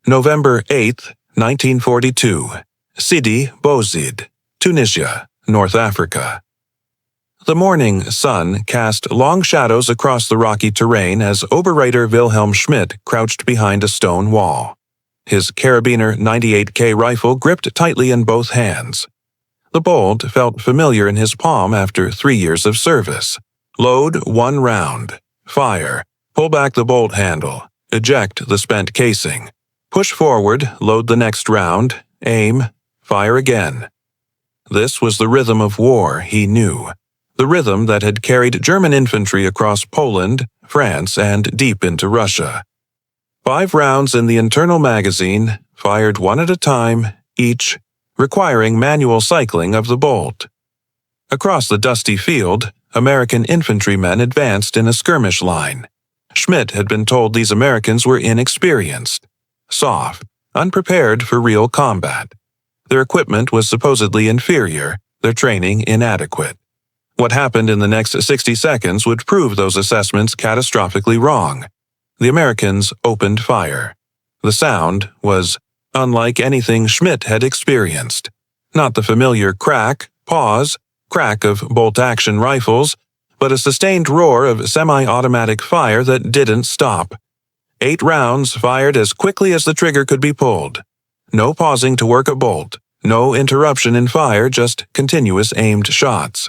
November 8, 1942. Sidi Bouzid, Tunisia, North Africa. The morning sun cast long shadows across the rocky terrain as Oberreiter Wilhelm Schmidt crouched behind a stone wall, his carabiner 98K rifle gripped tightly in both hands. The bolt felt familiar in his palm after 3 years of service. Load 1 round. Fire. Pull back the bolt handle. Eject the spent casing. Push forward, load the next round. Aim. Fire again. This was the rhythm of war he knew. The rhythm that had carried German infantry across Poland, France, and deep into Russia. 5 rounds in the internal magazine, fired one at a time, each, requiring manual cycling of the bolt. Across the dusty field, American infantrymen advanced in a skirmish line. Schmidt had been told these Americans were inexperienced, soft, unprepared for real combat. Their equipment was supposedly inferior, their training inadequate. What happened in the next 60 seconds would prove those assessments catastrophically wrong. The Americans opened fire. The sound was unlike anything Schmidt had experienced. Not the familiar crack, pause, crack of bolt-action rifles, but a sustained roar of semi-automatic fire that didn't stop. 8 rounds fired as quickly as the trigger could be pulled. No pausing to work a bolt, no interruption in fire, just continuous aimed shots.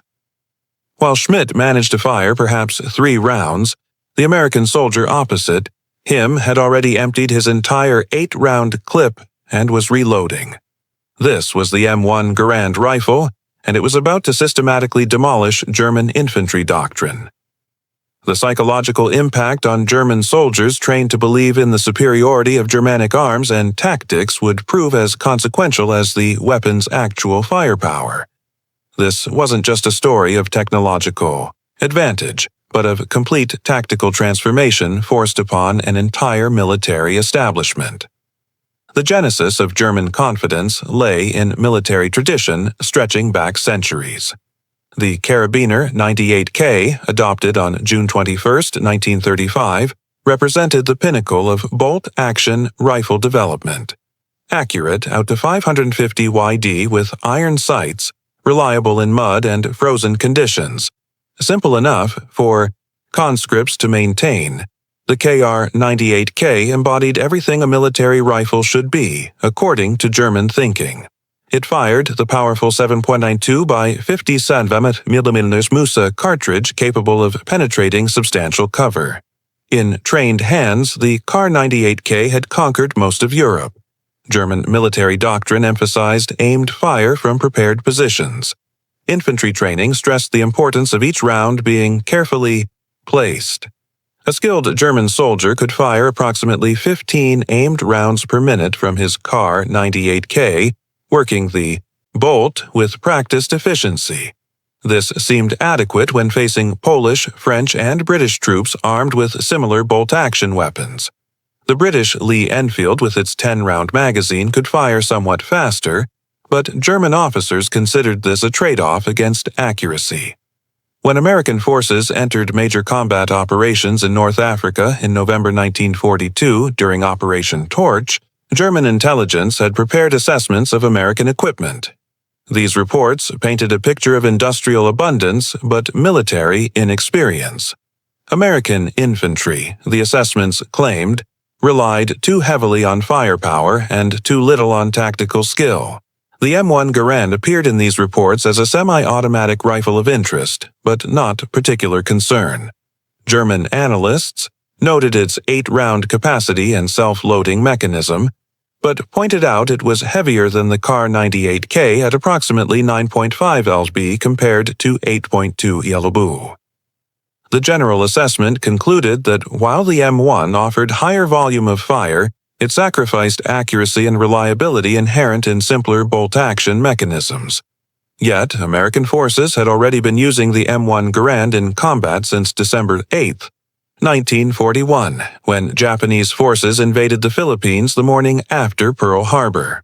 While Schmidt managed to fire perhaps 3 rounds, the American soldier opposite him had already emptied his entire 8-round clip and was reloading. This was the M1 Garand rifle, and it was about to systematically demolish German infantry doctrine. The psychological impact on German soldiers trained to believe in the superiority of Germanic arms and tactics would prove as consequential as the weapon's actual firepower. This wasn't just a story of technological advantage, but of complete tactical transformation forced upon an entire military establishment. The genesis of German confidence lay in military tradition stretching back centuries. The carabiner 98K, adopted on June 21, 1935, represented the pinnacle of bolt-action rifle development. Accurate out to 550 YD with iron sights, reliable in mud and frozen conditions. Simple enough for conscripts to maintain. The KR-98K embodied everything a military rifle should be, according to German thinking. It fired the powerful 7.92 by 50 cm Musa cartridge capable of penetrating substantial cover. In trained hands, the KR-98K had conquered most of Europe. German military doctrine emphasized aimed fire from prepared positions. Infantry training stressed the importance of each round being carefully placed. A skilled German soldier could fire approximately 15 aimed rounds per minute from his KR-98K, working the bolt with practiced efficiency. This seemed adequate when facing Polish, French, and British troops armed with similar bolt-action weapons. The British Lee Enfield with its 10-round magazine could fire somewhat faster, but German officers considered this a trade-off against accuracy. When American forces entered major combat operations in North Africa in November 1942 during Operation Torch, German intelligence had prepared assessments of American equipment. These reports painted a picture of industrial abundance but military inexperience. American infantry, the assessments claimed, relied too heavily on firepower and too little on tactical skill. The M1 Garand appeared in these reports as a semi-automatic rifle of interest, but not particular concern. German analysts noted its 8-round capacity and self-loading mechanism, but pointed out it was heavier than the KR-98K at approximately 9.5 lb compared to 8.2 lb. The general assessment concluded that while the M1 offered higher volume of fire, it sacrificed accuracy and reliability inherent in simpler bolt-action mechanisms. Yet, American forces had already been using the M1 Garand in combat since December 8, 1941, when Japanese forces invaded the Philippines the morning after Pearl Harbor.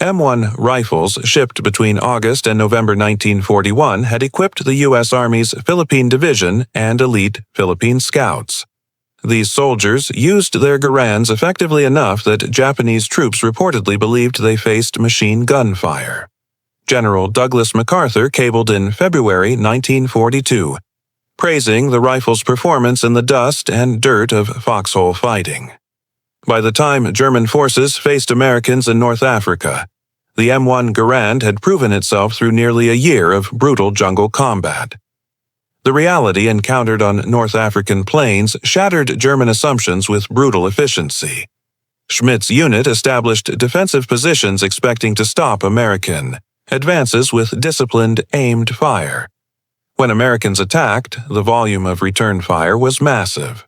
M1 rifles shipped between August and November 1941 had equipped the U.S. Army's Philippine Division and elite Philippine Scouts. These soldiers used their Garands effectively enough that Japanese troops reportedly believed they faced machine gun fire. General Douglas MacArthur cabled in February 1942, praising the rifle's performance in the dust and dirt of foxhole fighting. By the time German forces faced Americans in North Africa, the M1 Garand had proven itself through nearly a year of brutal jungle combat. The reality encountered on North African plains shattered German assumptions with brutal efficiency. Schmidt's unit established defensive positions expecting to stop American advances with disciplined, aimed fire. When Americans attacked, the volume of return fire was massive.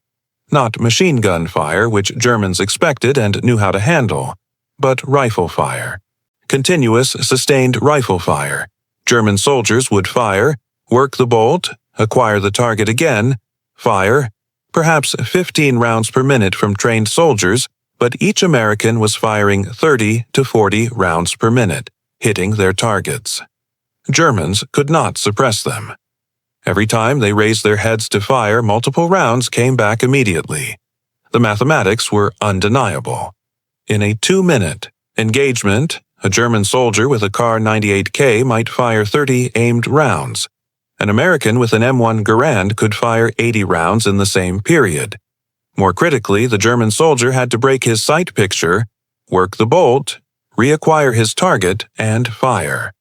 Not machine gun fire, which Germans expected and knew how to handle, but rifle fire. Continuous, sustained rifle fire. German soldiers would fire, work the bolt, acquire the target again, fire, perhaps 15 rounds per minute from trained soldiers, but each American was firing 30 to 40 rounds per minute, hitting their targets. Germans could not suppress them. Every time they raised their heads to fire, multiple rounds came back immediately. The mathematics were undeniable. In a 2-minute engagement, a German soldier with a Kar 98K might fire 30 aimed rounds. An American with an M1 Garand could fire 80 rounds in the same period. More critically, the German soldier had to break his sight picture, work the bolt, reacquire his target, and fire.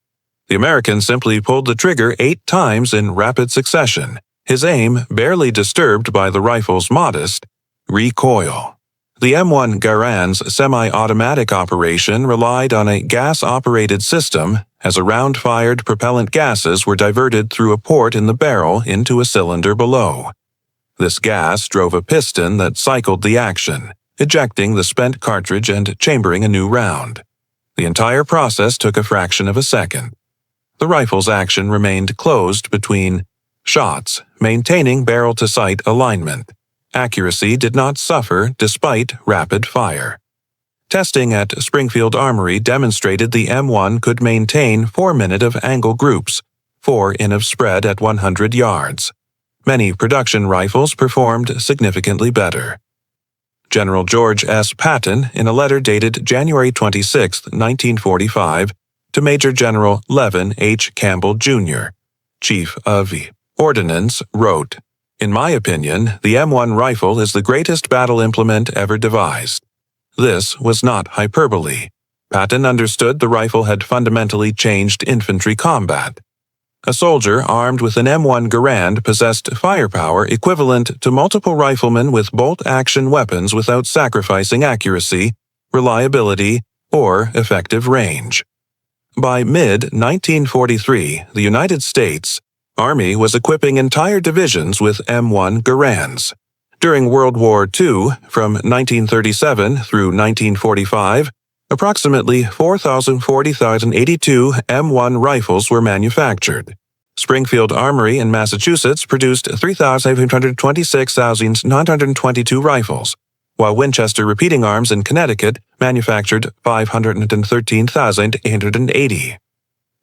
The American simply pulled the trigger 8 times in rapid succession, his aim barely disturbed by the rifle's modest recoil. The M1 Garand's semi-automatic operation relied on a gas-operated system, as a round-fired propellant gases were diverted through a port in the barrel into a cylinder below. This gas drove a piston that cycled the action, ejecting the spent cartridge and chambering a new round. The entire process took a fraction of a second. The rifle's action remained closed between shots, maintaining barrel-to-sight alignment. Accuracy did not suffer despite rapid fire. Testing at Springfield Armory demonstrated the M1 could maintain 4-minute of angle groups, 4 in of spread at 100 yards. Many production rifles performed significantly better. General George S. Patton, in a letter dated January 26, 1945, to Major General Levin H. Campbell, Jr., Chief of Ordnance, wrote, "In my opinion, the M1 rifle is the greatest battle implement ever devised." This was not hyperbole. Patton understood the rifle had fundamentally changed infantry combat. A soldier armed with an M1 Garand possessed firepower equivalent to multiple riflemen with bolt-action weapons without sacrificing accuracy, reliability, or effective range. By mid-1943, the United States Army was equipping entire divisions with M1 Garands. During World War II, from 1937 through 1945, approximately 4,082 M1 rifles were manufactured. Springfield Armory in Massachusetts produced 3,826,922 rifles, while Winchester Repeating Arms in Connecticut manufactured 513,880.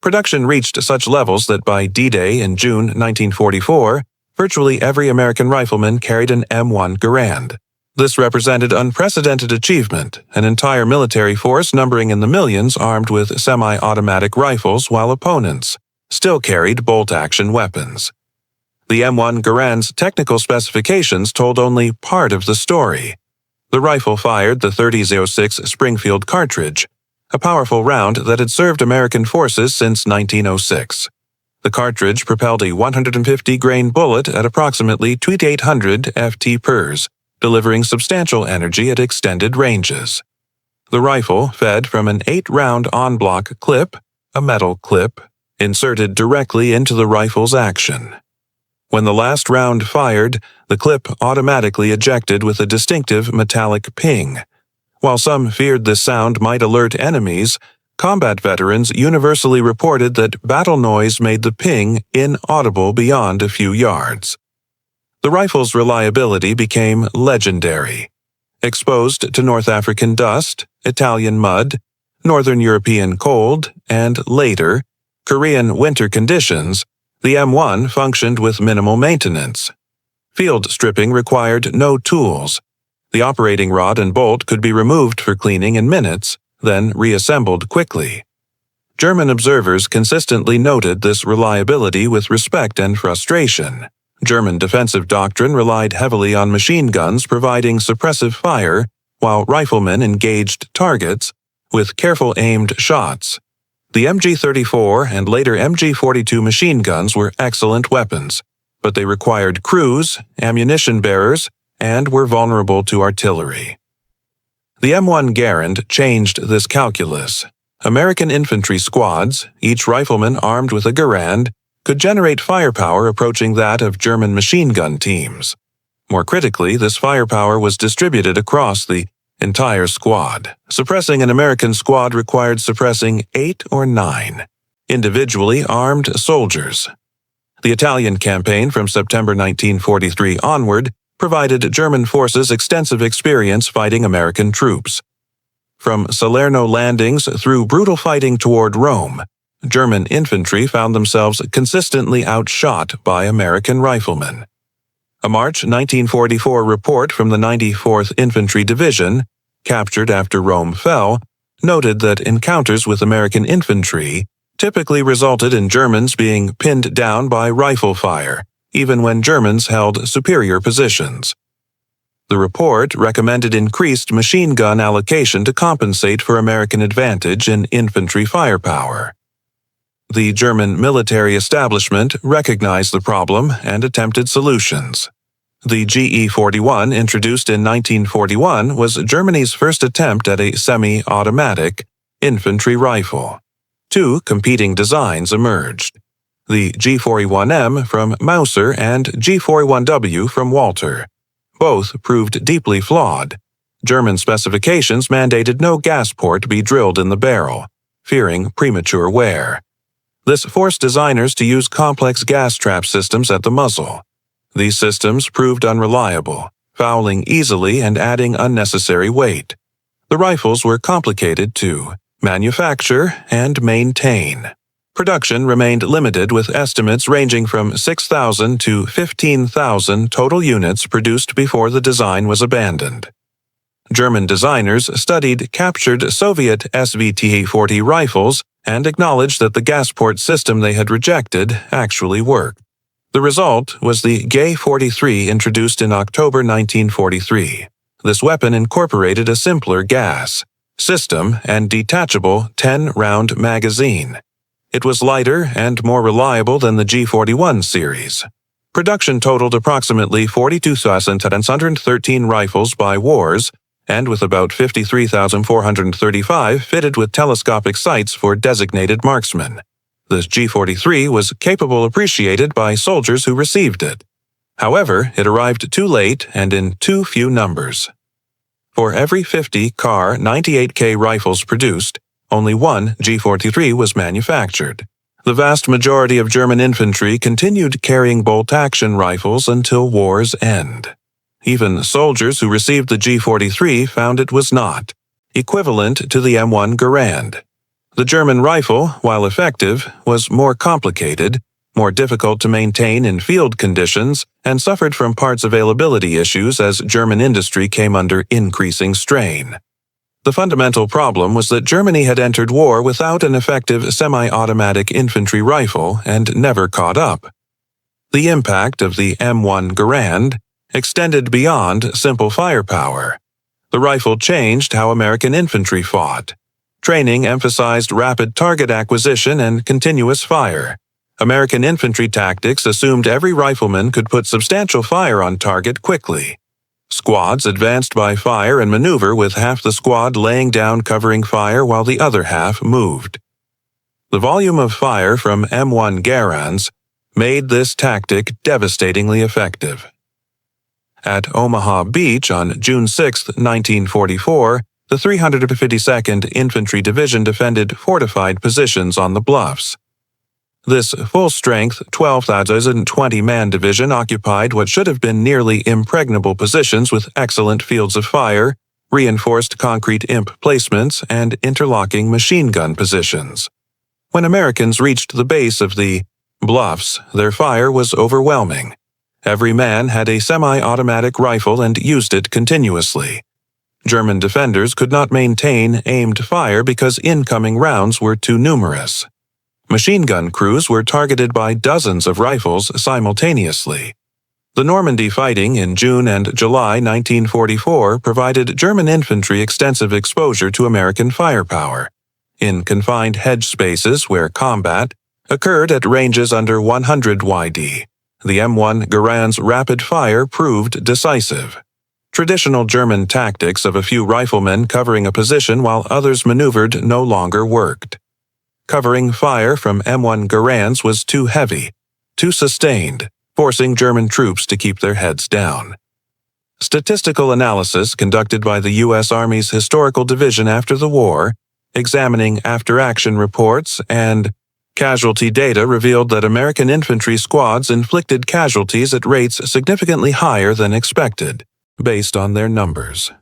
Production reached such levels that by D-Day in June 1944, virtually every American rifleman carried an M1 Garand. This represented unprecedented achievement, an entire military force numbering in the millions armed with semi-automatic rifles while opponents still carried bolt-action weapons. The M1 Garand's technical specifications told only part of the story. The rifle fired the .30-06 Springfield cartridge, a powerful round that had served American forces since 1906. The cartridge propelled a 150-grain bullet at approximately 2,800 ft-pers, delivering substantial energy at extended ranges. The rifle fed from an 8-round en-bloc clip, a metal clip, inserted directly into the rifle's action. When the last round fired, the clip automatically ejected with a distinctive metallic ping. While some feared this sound might alert enemies, combat veterans universally reported that battle noise made the ping inaudible beyond a few yards. The rifle's reliability became legendary. Exposed to North African dust, Italian mud, Northern European cold, and later, Korean winter conditions, the M1 functioned with minimal maintenance. Field stripping required no tools. The operating rod and bolt could be removed for cleaning in minutes, then reassembled quickly. German observers consistently noted this reliability with respect and frustration. German defensive doctrine relied heavily on machine guns providing suppressive fire, while riflemen engaged targets with careful aimed shots. The MG-34 and later MG-42 machine guns were excellent weapons, but they required crews, ammunition bearers, and were vulnerable to artillery. The M1 Garand changed this calculus. American infantry squads, each rifleman armed with a Garand, could generate firepower approaching that of German machine gun teams. More critically, this firepower was distributed across the entire squad. Suppressing an American squad required suppressing 8 or 9 individually armed soldiers. The Italian campaign from September 1943 onward provided German forces extensive experience fighting American troops. From Salerno landings through brutal fighting toward Rome, German infantry found themselves consistently outshot by American riflemen. A March 1944 report from the 94th Infantry Division, captured after Rome fell, noted that encounters with American infantry typically resulted in Germans being pinned down by rifle fire, even when Germans held superior positions. The report recommended increased machine gun allocation to compensate for American advantage in infantry firepower. The German military establishment recognized the problem and attempted solutions. The GE-41, introduced in 1941, was Germany's first attempt at a semi-automatic infantry rifle. Two competing designs emerged: the G41M from Mauser and G41W from Walter. Both proved deeply flawed. German specifications mandated no gas port be drilled in the barrel, fearing premature wear. This forced designers to use complex gas trap systems at the muzzle. These systems proved unreliable, fouling easily and adding unnecessary weight. The rifles were complicated to manufacture and maintain. Production remained limited, with estimates ranging from 6,000 to 15,000 total units produced before the design was abandoned. German designers studied captured Soviet SVT-40 rifles and acknowledged that the gas port system they had rejected actually worked. The result was the Ge-43, introduced in October 1943. This weapon incorporated a simpler gas system and detachable 10-round magazine. It was lighter and more reliable than the G41 series. Production totaled approximately 42,713 rifles by wars, and with about 53,435 fitted with telescopic sights for designated marksmen. The G43 was capable appreciated by soldiers who received it. However, it arrived too late and in too few numbers. For every 50 Kar 98K rifles produced, only one G43 was manufactured. The vast majority of German infantry continued carrying bolt-action rifles until war's end. Even soldiers who received the G43 found it was not equivalent to the M1 Garand. The German rifle, while effective, was more complicated, more difficult to maintain in field conditions, and suffered from parts availability issues as German industry came under increasing strain. The fundamental problem was that Germany had entered war without an effective semi-automatic infantry rifle and never caught up. The impact of the M1 Garand extended beyond simple firepower. The rifle changed how American infantry fought. Training emphasized rapid target acquisition and continuous fire. American infantry tactics assumed every rifleman could put substantial fire on target quickly. Squads advanced by fire and maneuver, with half the squad laying down covering fire while the other half moved. The volume of fire from M1 Garands made this tactic devastatingly effective. At Omaha Beach on June 6, 1944, the 352nd Infantry Division defended fortified positions on the bluffs. This full-strength 12,020-man division occupied what should have been nearly impregnable positions with excellent fields of fire, reinforced concrete imp placements, and interlocking machine gun positions. When Americans reached the base of the bluffs, their fire was overwhelming. Every man had a semi-automatic rifle and used it continuously. German defenders could not maintain aimed fire because incoming rounds were too numerous. Machine gun crews were targeted by dozens of rifles simultaneously. The Normandy fighting in June and July 1944 provided German infantry extensive exposure to American firepower. In confined hedge spaces where combat occurred at ranges under 100 YD, the M1 Garand's rapid fire proved decisive. Traditional German tactics of a few riflemen covering a position while others maneuvered no longer worked. Covering fire from M1 Garands was too heavy, too sustained, forcing German troops to keep their heads down. Statistical analysis conducted by the U.S. Army's Historical Division after the war, examining after-action reports and casualty data revealed that American infantry squads inflicted casualties at rates significantly higher than expected, based on their numbers.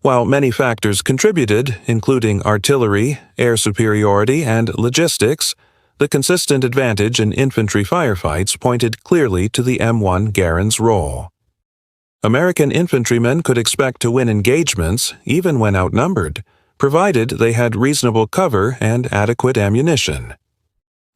While many factors contributed, including artillery, air superiority, and logistics, the consistent advantage in infantry firefights pointed clearly to the M1 Garand's role. American infantrymen could expect to win engagements, even when outnumbered, provided they had reasonable cover and adequate ammunition.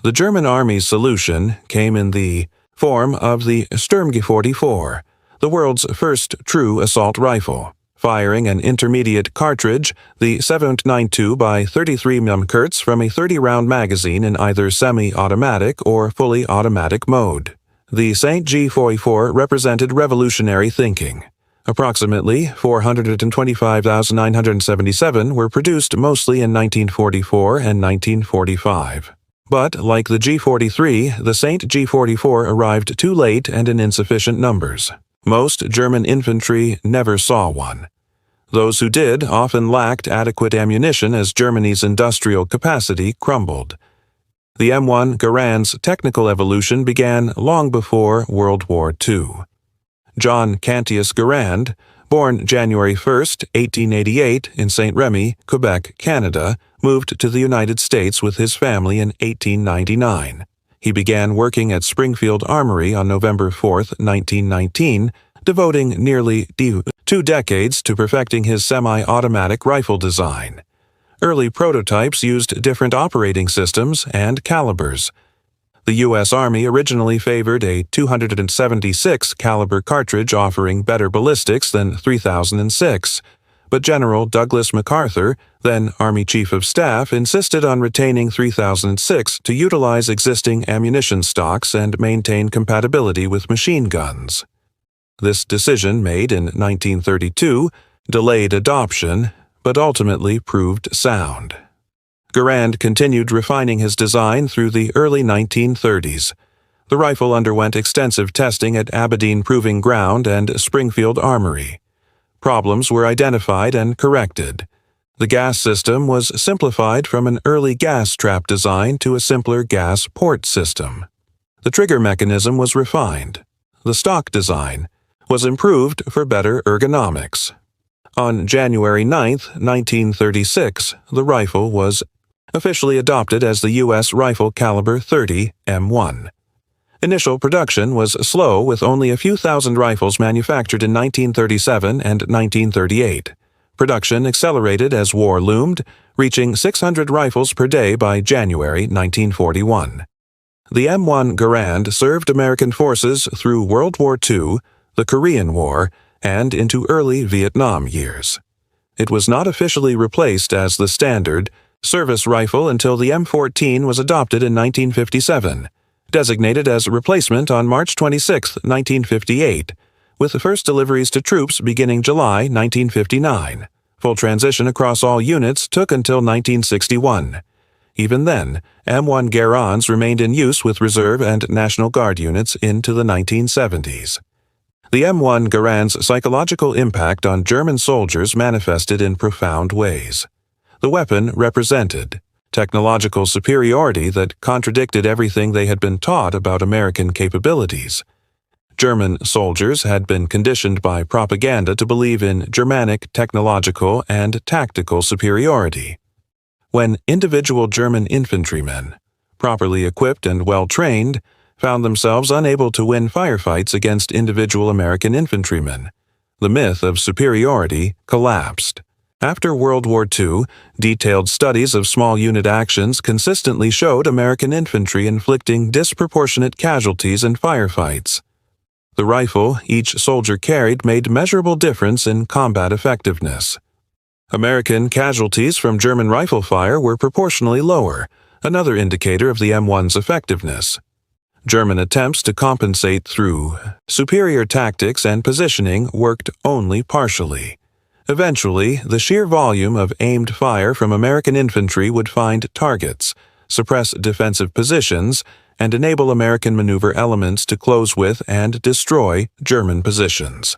The German Army's solution came in the form of the Sturmgewehr, the world's first true assault rifle, firing an intermediate cartridge, the 7.92 by 33 mm from a 30-round magazine in either semi-automatic or fully automatic mode. The St. G44 represented revolutionary thinking. Approximately 425,977 were produced mostly in 1944 and 1945. But, like the G43, the St. G44 arrived too late and in insufficient numbers. Most German infantry never saw one. Those who did often lacked adequate ammunition as Germany's industrial capacity crumbled. The M1 Garand's technical evolution began long before World War II. John Cantius Garand, born January 1, 1888, in Saint-Remy, Quebec, Canada, moved to the United States with his family in 1899. He began working at Springfield Armory on November 4, 1919, devoting nearly 2 decades to perfecting his semi-automatic rifle design. Early prototypes used different operating systems and calibers. The U.S. Army originally favored a 276 caliber cartridge offering better ballistics than 3006, but General Douglas MacArthur, then Army Chief of Staff, insisted on retaining 3006 to utilize existing ammunition stocks and maintain compatibility with machine guns. This decision, made in 1932, delayed adoption, but ultimately proved sound. Garand continued refining his design through the early 1930s. The rifle underwent extensive testing at Aberdeen Proving Ground and Springfield Armory. Problems were identified and corrected. The gas system was simplified from an early gas trap design to a simpler gas port system. The trigger mechanism was refined. The stock design was improved for better ergonomics. On January 9, 1936, the rifle was officially adopted as the U.S. Rifle Caliber 30 M1. Initial production was slow, with only a few thousand rifles manufactured in 1937 and 1938. Production accelerated as war loomed, reaching 600 rifles per day by January 1941. The M1 Garand served American forces through World War II, the Korean War, and into early Vietnam years. It was not officially replaced as the standard service rifle until the M14 was adopted in 1957, designated as a replacement on March 26, 1958, with the first deliveries to troops beginning July 1959. Full transition across all units took until 1961. Even then, M1 Garands remained in use with Reserve and National Guard units into the 1970s. The M1 Garand's psychological impact on German soldiers manifested in profound ways. The weapon represented technological superiority that contradicted everything they had been taught about American capabilities. German soldiers had been conditioned by propaganda to believe in Germanic technological and tactical superiority. When individual German infantrymen, properly equipped and well-trained, found themselves unable to win firefights against individual American infantrymen. The myth of superiority collapsed. After World War II, detailed studies of small unit actions consistently showed American infantry inflicting disproportionate casualties in firefights. The rifle each soldier carried made measurable difference in combat effectiveness. American casualties from German rifle fire were proportionally lower, another indicator of the M1's effectiveness. German attempts to compensate through superior tactics and positioning worked only partially. Eventually, the sheer volume of aimed fire from American infantry would find targets, suppress defensive positions, and enable American maneuver elements to close with and destroy German positions.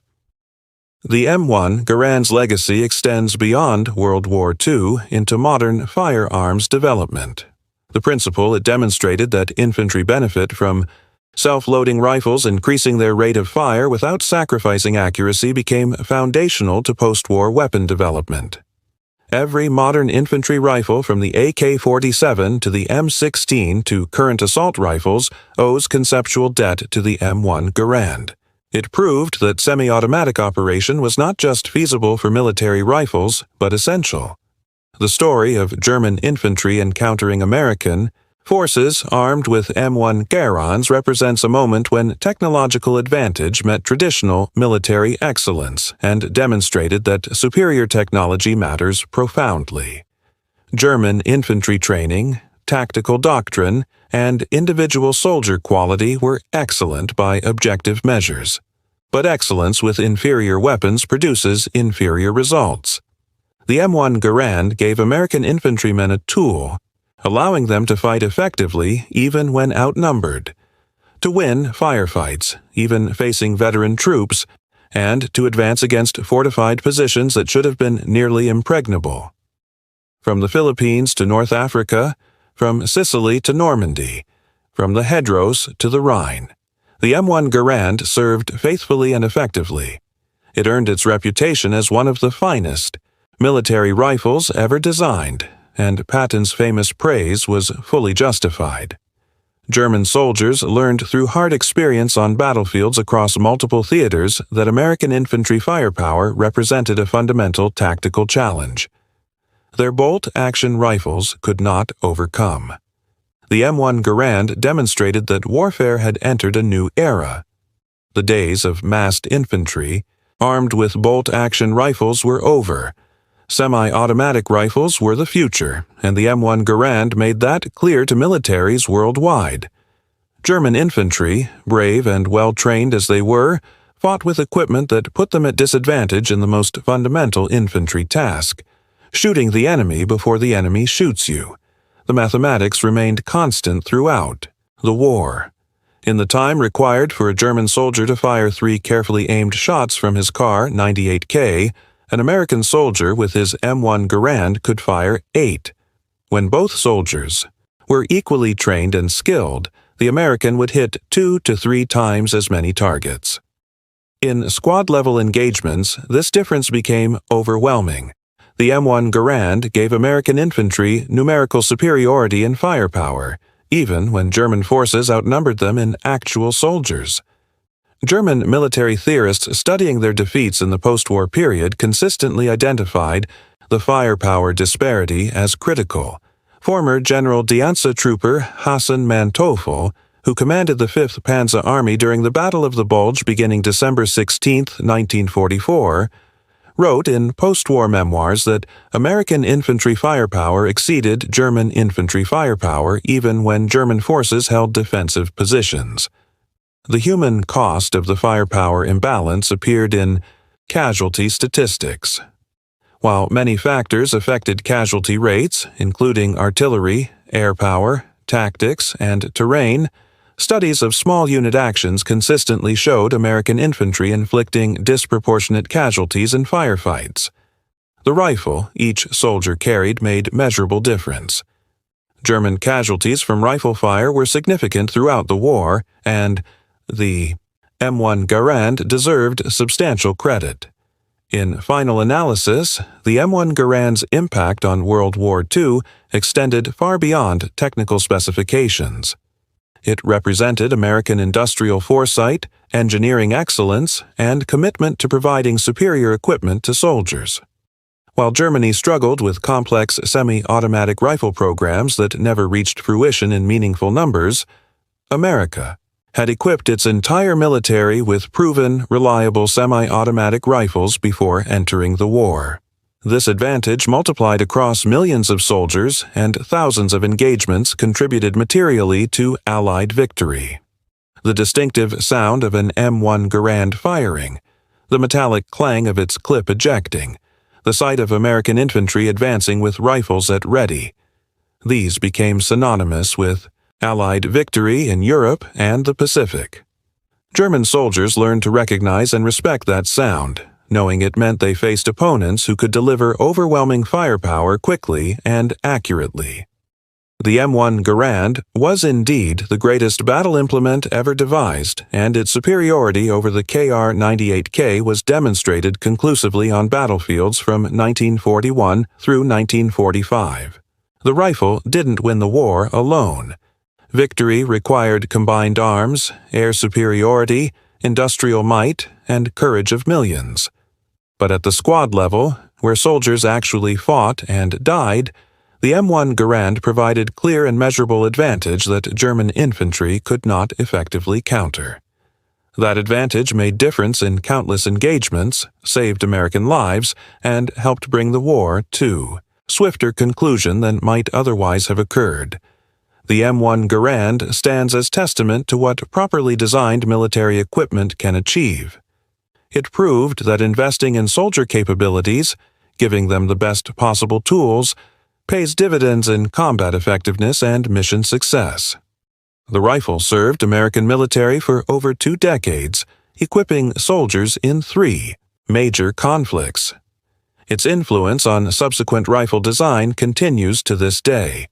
The M1 Garand's legacy extends beyond World War II into modern firearms development. The principle it demonstrated that infantry benefit from self-loading rifles increasing their rate of fire without sacrificing accuracy became foundational to post-war weapon development. Every modern infantry rifle from the AK-47 to the M16 to current assault rifles owes conceptual debt to the M1 Garand. It proved that semi-automatic operation was not just feasible for military rifles, but essential. The story of German infantry encountering American forces armed with M1 Garands represents a moment when technological advantage met traditional military excellence and demonstrated that superior technology matters profoundly. German infantry training, tactical doctrine, and individual soldier quality were excellent by objective measures. But excellence with inferior weapons produces inferior results. The M1 Garand gave American infantrymen a tool, allowing them to fight effectively even when outnumbered, to win firefights, even facing veteran troops, and to advance against fortified positions that should have been nearly impregnable. From the Philippines to North Africa, from Sicily to Normandy, from the Hedros to the Rhine, the M1 Garand served faithfully and effectively. It earned its reputation as one of the finest military rifles ever designed, and Patton's famous praise was fully justified. German soldiers learned through hard experience on battlefields across multiple theaters that American infantry firepower represented a fundamental tactical challenge. Their bolt-action rifles could not overcome. The M1 Garand demonstrated that warfare had entered a new era. The days of massed infantry, armed with bolt-action rifles, were over. Semi-automatic rifles were the future, and the M1 Garand made that clear to militaries worldwide. German infantry, brave and well-trained as they were, fought with equipment that put them at disadvantage in the most fundamental infantry task, shooting the enemy before the enemy shoots you. The mathematics remained constant throughout the war. In the time required for a German soldier to fire 3 carefully aimed shots from his Kar 98K, an American soldier with his M1 Garand could fire 8. When both soldiers were equally trained and skilled, the American would hit 2 to 3 times as many targets. In squad-level engagements, this difference became overwhelming. The M1 Garand gave American infantry numerical superiority in firepower, even when German forces outnumbered them in actual soldiers. German military theorists studying their defeats in the post-war period consistently identified the firepower disparity as critical. Former General Dianza trooper Hassan Manteuffel, who commanded the 5th Panzer Army during the Battle of the Bulge beginning December 16, 1944, wrote in post-war memoirs that American infantry firepower exceeded German infantry firepower even when German forces held defensive positions. The human cost of the firepower imbalance appeared in casualty statistics. While many factors affected casualty rates, including artillery, air power, tactics, and terrain, studies of small unit actions consistently showed American infantry inflicting disproportionate casualties in firefights. The rifle each soldier carried made measurable difference. German casualties from rifle fire were significant throughout the war, and the M1 Garand deserved substantial credit. In final analysis, the M1 Garand's impact on World War II extended far beyond technical specifications. It represented American industrial foresight, engineering excellence, and commitment to providing superior equipment to soldiers. While Germany struggled with complex semi-automatic rifle programs that never reached fruition in meaningful numbers, America had equipped its entire military with proven, reliable semi-automatic rifles before entering the war. This advantage multiplied across millions of soldiers, and thousands of engagements contributed materially to Allied victory. The distinctive sound of an M1 Garand firing, the metallic clang of its clip ejecting, the sight of American infantry advancing with rifles at ready. These became synonymous with Allied victory in Europe and the Pacific. German soldiers learned to recognize and respect that sound, knowing it meant they faced opponents who could deliver overwhelming firepower quickly and accurately. The M1 Garand was indeed the greatest battle implement ever devised, and its superiority over the KR-98K was demonstrated conclusively on battlefields from 1941 through 1945. The rifle didn't win the war alone. Victory required combined arms, air superiority, industrial might, and courage of millions. But at the squad level, where soldiers actually fought and died, the M1 Garand provided clear and measurable advantage that German infantry could not effectively counter. That advantage made difference in countless engagements, saved American lives, and helped bring the war to swifter conclusion than might otherwise have occurred. The M1 Garand stands as testament to what properly designed military equipment can achieve. It proved that investing in soldier capabilities, giving them the best possible tools, pays dividends in combat effectiveness and mission success. The rifle served American military for over 2 decades, equipping soldiers in 3 major conflicts. Its influence on subsequent rifle design continues to this day.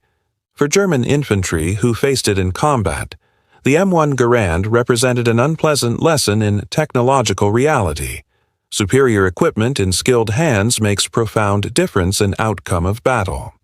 For German infantry who faced it in combat, the M1 Garand represented an unpleasant lesson in technological reality. Superior equipment in skilled hands makes profound difference in outcome of battle.